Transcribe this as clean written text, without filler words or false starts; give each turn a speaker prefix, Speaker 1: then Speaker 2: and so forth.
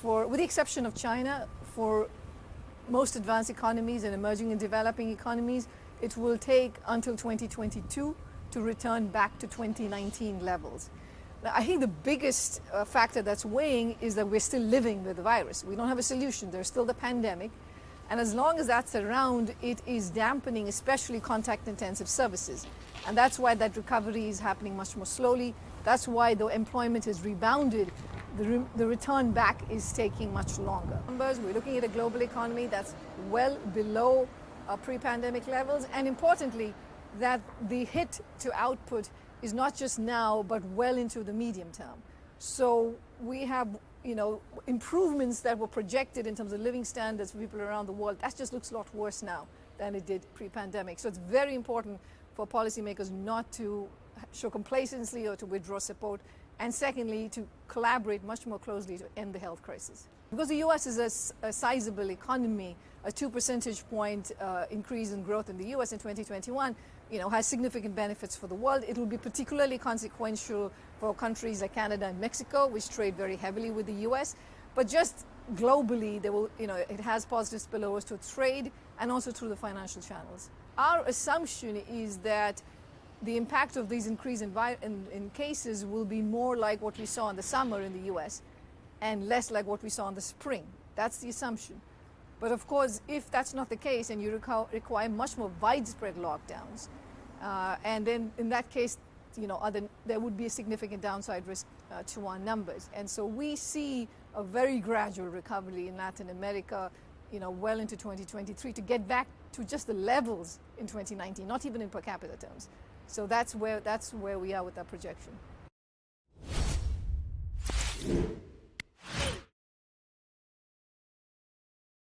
Speaker 1: with the exception of China, for most advanced economies and emerging and developing economies, it will take until 2022 to return back to 2019 levels. Now, I think the biggest factor that's weighing is that we're still living with the virus. We don't have a solution. There's still the pandemic. And as long as that's around, it is dampening especially contact-intensive services. And that's why that recovery is happening much more slowly. That's why though employment has rebounded, the return back is taking much longer. We're looking at a global economy that's well below pre-pandemic levels. And importantly, that the hit to output is not just now, but well into the medium term. So we have, improvements that were projected in terms of living standards for people around the world. That just looks a lot worse now than it did pre-pandemic. So it's very important for policymakers not to show complacency or to withdraw support. And secondly, to collaborate much more closely to end the health crisis. Because the US is a sizable economy, a 2 percentage point increase in growth in the US in 2021, has significant benefits for the world. It will be particularly consequential for countries like Canada and Mexico, which trade very heavily with the US. But just globally, it has positive spillovers to trade and also through the financial channels. Our assumption is that the impact of these increase in cases will be more like what we saw in the summer in the US and less like what we saw in the spring. That's the assumption. But of course, if that's not the case and you require much more widespread lockdowns, and then in that case, there would be a significant downside risk to our numbers. And so we see a very gradual recovery in Latin America, well into 2023 to get back to just the levels in 2019, not even in per capita terms. So that's where we are with that projection.